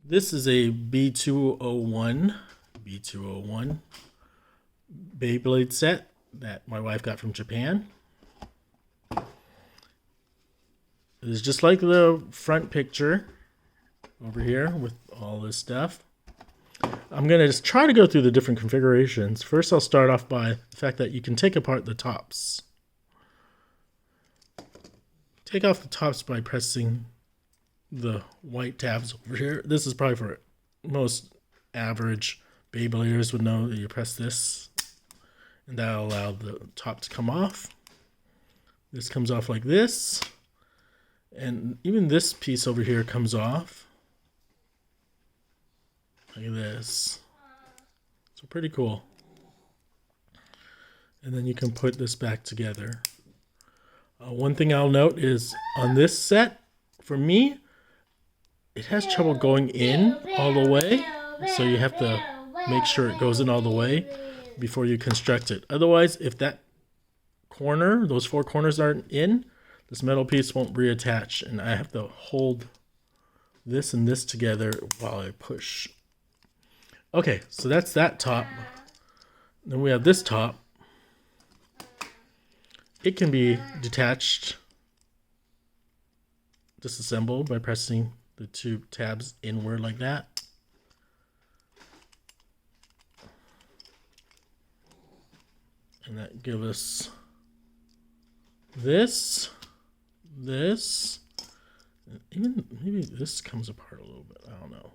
This is a B-201 Beyblade set that my wife got from Japan. It is just like the front picture over here with all this stuff. I'm going to just try to go through the different configurations. First, I'll start off by the fact that you can take apart the tops. Take off the tops by pressing the white tabs over here. This is probably for most average Beybladers would know that you press this, and that'll allow the top to come off. This comes off like this, and even this piece over here comes off like this. So pretty cool. And then you can put this back together. One thing I'll note is on this set, for me, it has trouble going in all the way, so you have to make sure it goes in all the way before you construct it. Otherwise, if that corner, those four corners aren't in, this metal piece won't reattach, and I have to hold this and this together while I push. Okay, so that's that top. Then we have this top. It can be detached, disassembled by pressing the two tabs inward like that. And that gives us this, and even maybe this comes apart a little bit. I don't know.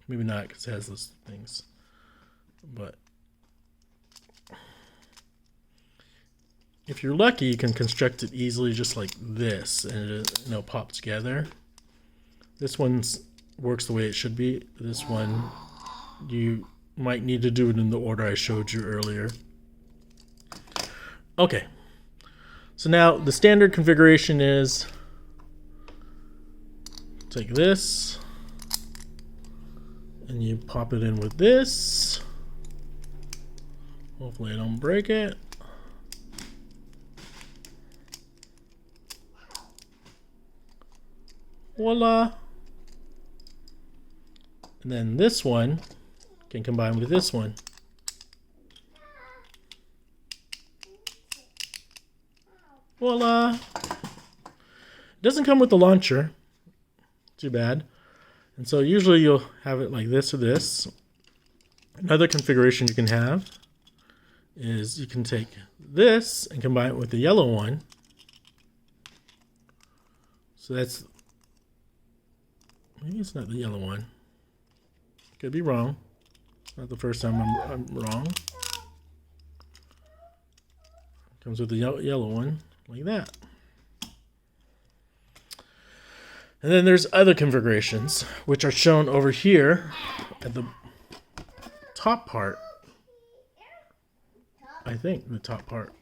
Maybe not because it has those things. But if you're lucky, you can construct it easily just like this, and it'll pop together. This one works the way it should be. This one, you might need to do it in the order I showed you earlier. Okay, so now the standard configuration is take this and you pop it in with this. Hopefully I don't break it. Voila. And then this one can combine with this one. Voila. It doesn't come with the launcher. Too bad. And so usually you'll have it like this or this. Another configuration you can have is you can take this and combine it with the yellow one. So that's, maybe it's not the yellow one. Could be wrong. It's not the first time I'm wrong. Comes with the yellow one, like that. And then there's other configurations, which are shown over here at the top part. I think the top part.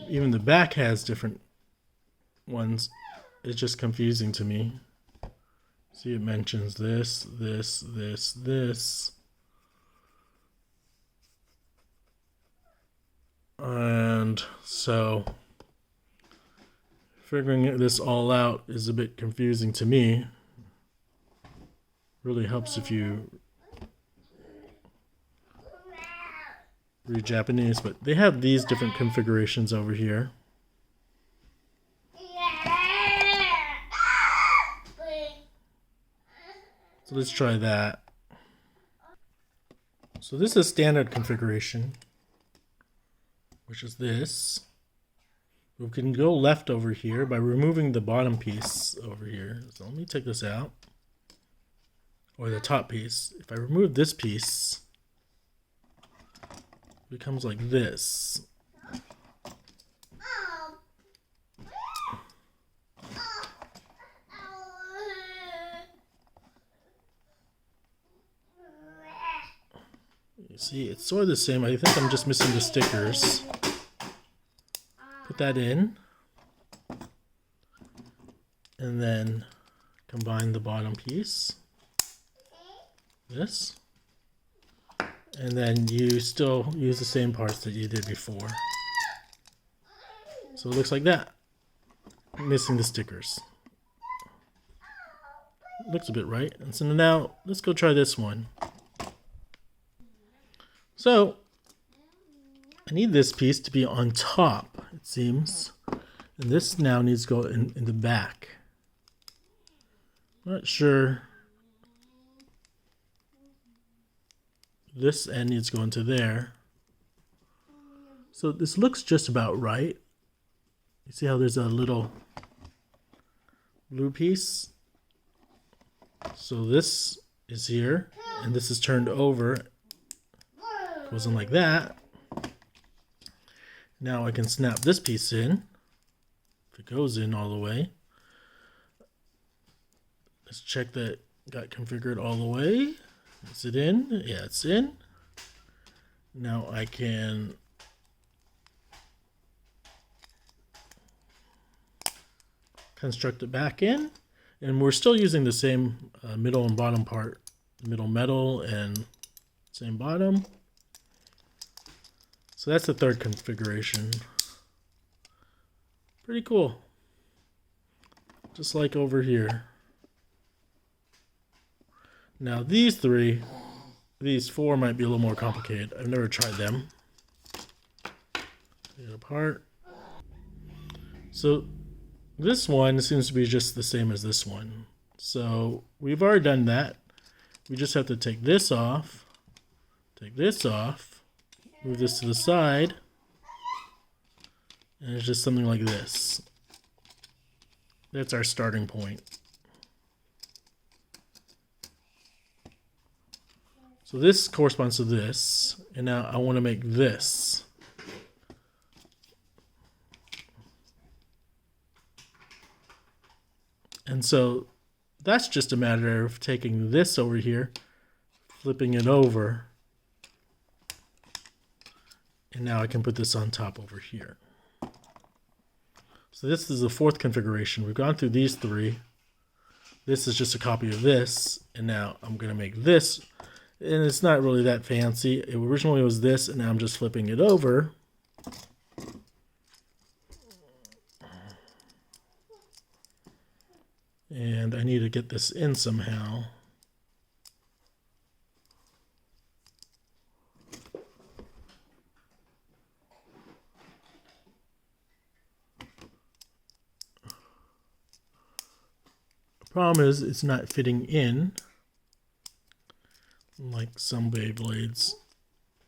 Even the back has different ones. It's just confusing to me. See, it mentions this. And so figuring this all out is a bit confusing to me. Really helps if you read Japanese, but they have these different configurations over here. So let's try that. So this is standard configuration, which is this. We can go left over here by removing the bottom piece over here. So let me take this out. Or the top piece. If I remove this piece, it becomes like this. You see, it's sort of the same. I think I'm just missing the stickers. Put that in. And then combine the bottom piece. This. And then you still use the same parts that you did before. So it looks like that. I'm missing the stickers. looks a bit right. And so now let's go try this one. So I need this piece to be on top, it seems. And this now needs to go in the back. Not sure. This end needs to go into there. So this looks just about right. You see how there's a little blue piece? So this is here, and this is turned over. Goes in like that. Now I can snap this piece in. If it goes in all the way. Let's check that it got configured all the way. Is it in? Yeah, it's in. Now I can construct it back in, and we're still using the same middle and bottom part, middle metal and same bottom. So that's the third configuration. Pretty cool. Just like over here. Now these four might be a little more complicated. I've never tried them. Take it apart. So this one seems to be just the same as this one. So we've already done that. We just have to take this off, move this to the side, and it's just something like this. That's our starting point. So this corresponds to this, and now I want to make this. And so that's just a matter of taking this over here, flipping it over, and now I can put this on top over here. So this is the fourth configuration. We've gone through these three. This is just a copy of this, and now I'm going to make this. And it's not really that fancy. It originally was this, and now I'm just flipping it over. And I need to get this in somehow. The problem is it's not fitting in. Like some Beyblades.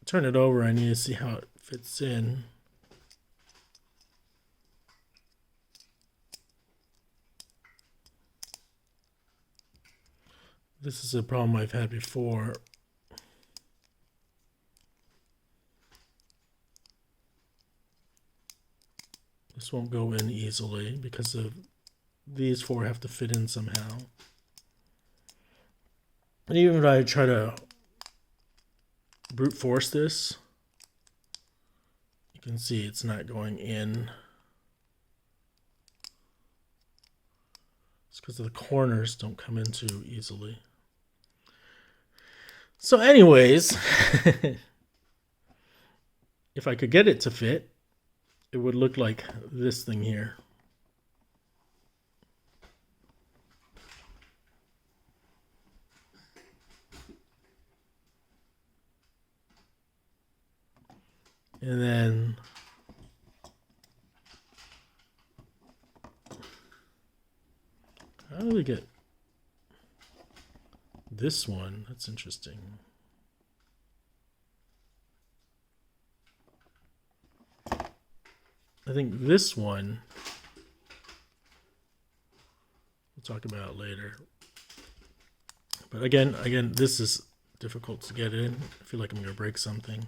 Turn it over, I need to see how it fits in. This is a problem I've had before. This won't go in easily because of these four have to fit in somehow. And even if I try to brute force this, you can see it's not going in. It's because the corners don't come in too easily. So anyways, if I could get it to fit, it would look like this thing here. And then how do we get this one? That's interesting. I think this one, we'll talk about it later. But again, this is difficult to get in. I feel like I'm going to break something.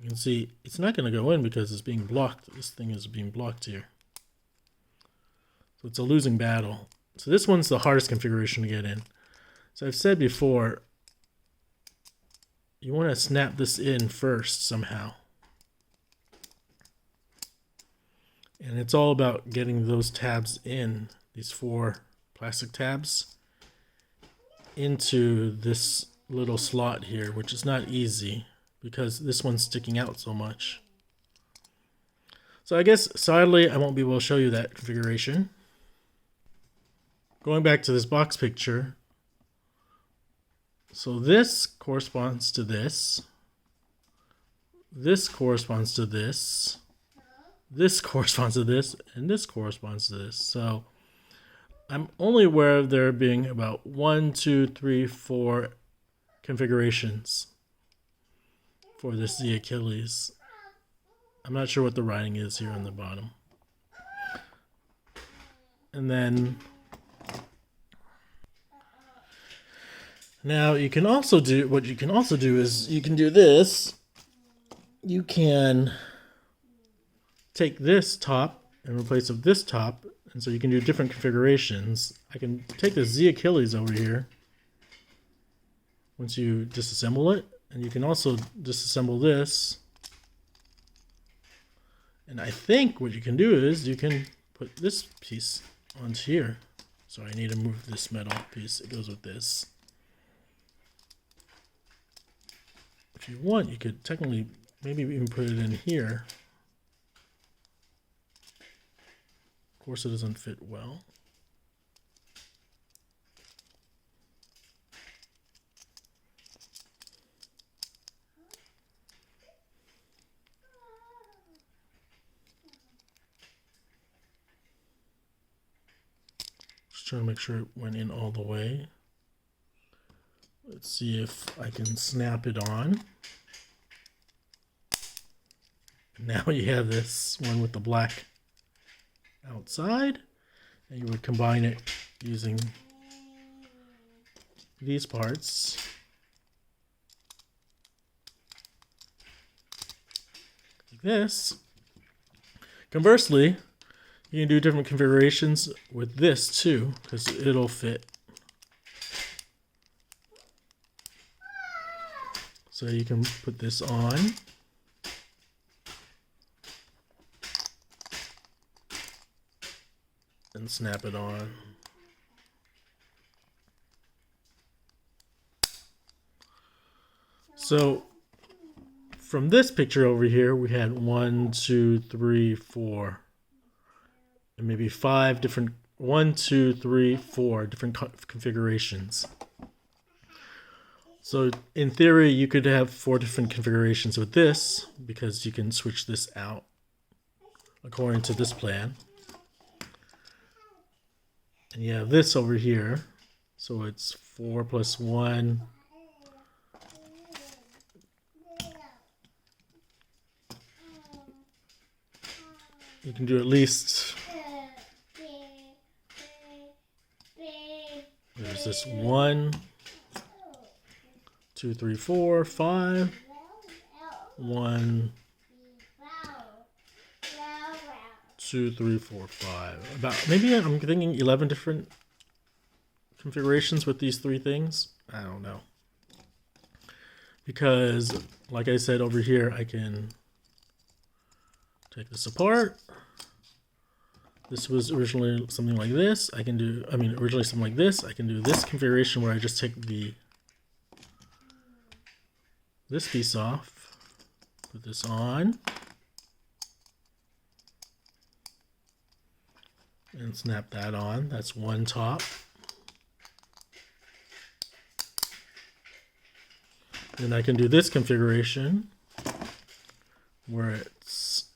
You can see it's not going to go in because it's being blocked. This thing is being blocked here. So it's a losing battle. So this one's the hardest configuration to get in. So I've said before, you want to snap this in first somehow. And it's all about getting those tabs in, these four plastic tabs, into this little slot here, which is not easy. because this one's sticking out so much. So I guess sadly I won't be able to show you that configuration. Going back to this box picture, so this corresponds to this. This corresponds to this. This corresponds to this, and this corresponds to this. So I'm only aware of there being about 1, 2, 3, 4 configurations for this Z Achilles. I'm not sure what the writing is here on the bottom. And then now you can also do, what you can also do is you can do this. You can take this top and replace it with this top, and so you can do different configurations. I can take the Z Achilles over here once you disassemble it, and you can also disassemble this. And I think what you can do is you can put this piece onto here. So I need to move this metal piece. It goes with this. If you want, you could technically maybe even put it in here. Of course, it doesn't fit well. Just trying to make sure it went in all the way. Let's see if I can snap it on. Now you have this one with the black outside, and you would combine it using these parts. Like this. Conversely, you can do different configurations with this too, because it'll fit. So you can put this on. And snap it on. So from this picture over here, we had 1, 2, 3, 4, and maybe 5 different, 1, 2, 3, 4 different configurations. So in theory, you could have 4 different configurations with this, because you can switch this out according to this plan. And you have this over here, so it's 4 plus 1. You can do at least, there's this 1, 2, 3, 4, 5, 1, 2, 3, 4, 5. About, maybe I'm thinking 11 different configurations with these 3 things. I don't know. Because, like I said over here, I can take this apart. This was originally something like this. I can do, originally something like this. I can do this configuration where I just take this piece off, put this on, and snap that on. That's one top. Then I can do this configuration where it's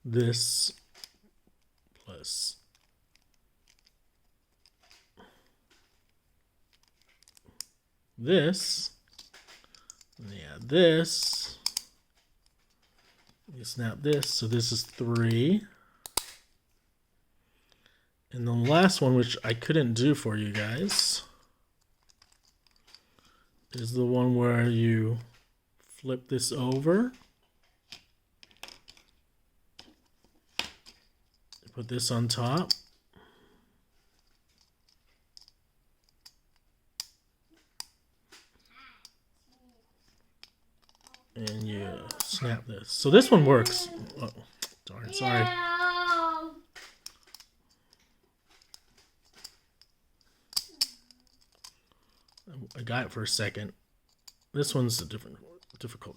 this plus this, and yeah, this. You snap this, so this is 3. And the last one, which I couldn't do for you guys, is the one where you flip this over. Put this on top. And you snap this. So this one works. Oh, darn, sorry. I got it for a second. This one's a difficult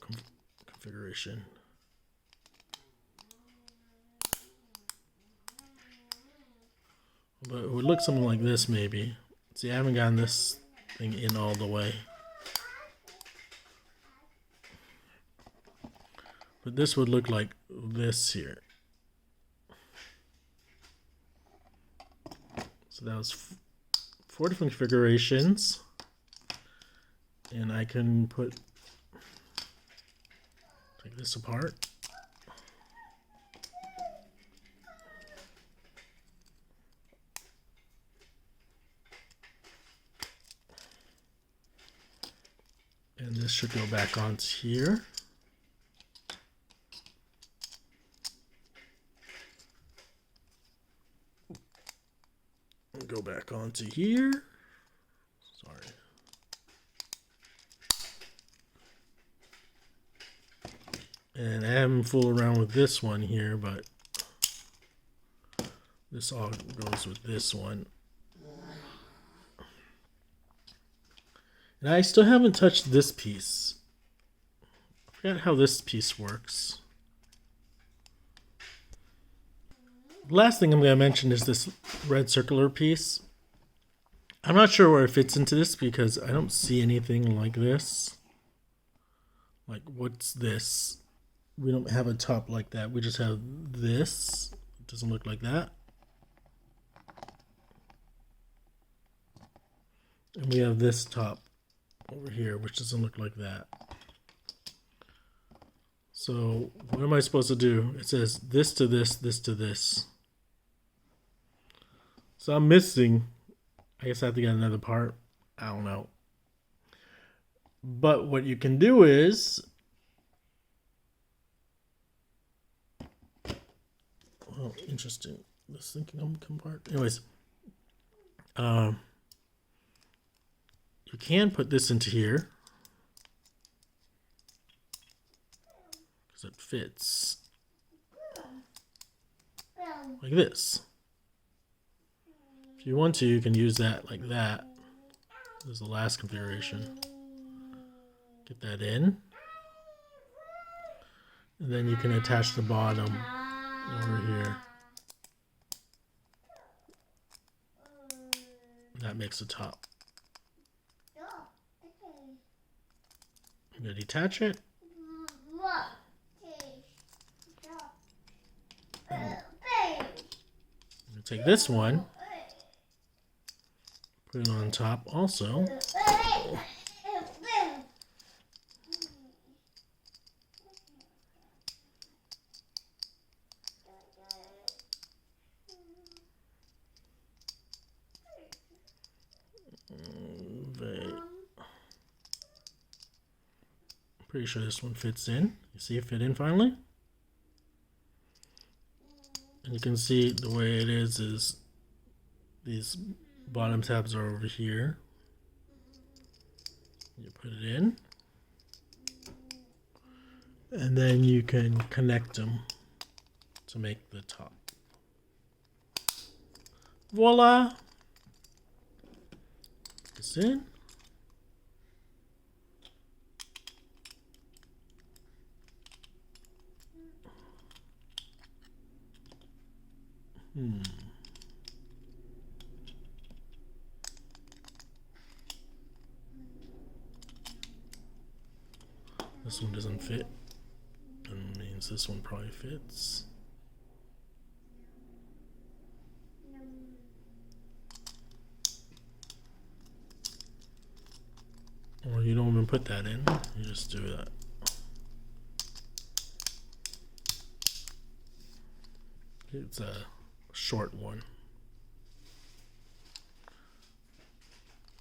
configuration. But it would look something like this maybe. See, I haven't gotten this thing in all the way. But this would look like this here. So that was 4 different configurations. And I can take this apart. And this should go back onto here. Go back onto here. Sorry. And I haven't fooled around with this one here, but this all goes with this one. And I still haven't touched this piece. I forgot how this piece works. The last thing I'm going to mention is this red circular piece. I'm not sure where it fits into this because I don't see anything like this. Like, what's this? We don't have a top like that. We just have this. It doesn't look like that. And we have this top over here, which doesn't look like that. So what am I supposed to do? It says this to this, this to this. So I'm missing, I guess I have to get another part. I don't know. But what you can do is, oh, interesting. This thing can come apart. Anyways, you can put this into here because it fits like this. If you want to, you can use that like that. This is the last configuration. Get that in. And then you can attach the bottom over here. That makes the top. I'm going to detach it. I'm going to take this one. Put it on top also. Pretty sure this one fits in. You see it fit in finally? And you can see the way it is these bottom tabs are over here. You put it in. And then you can connect them to make the top. Voila! Put this in. This one doesn't fit. That means this one probably fits. Or you don't even put that in. You just do that. It's a short one.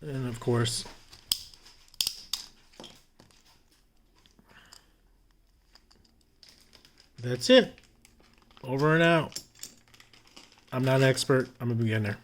And of course, that's it. Over and out. I'm not an expert. I'm a beginner.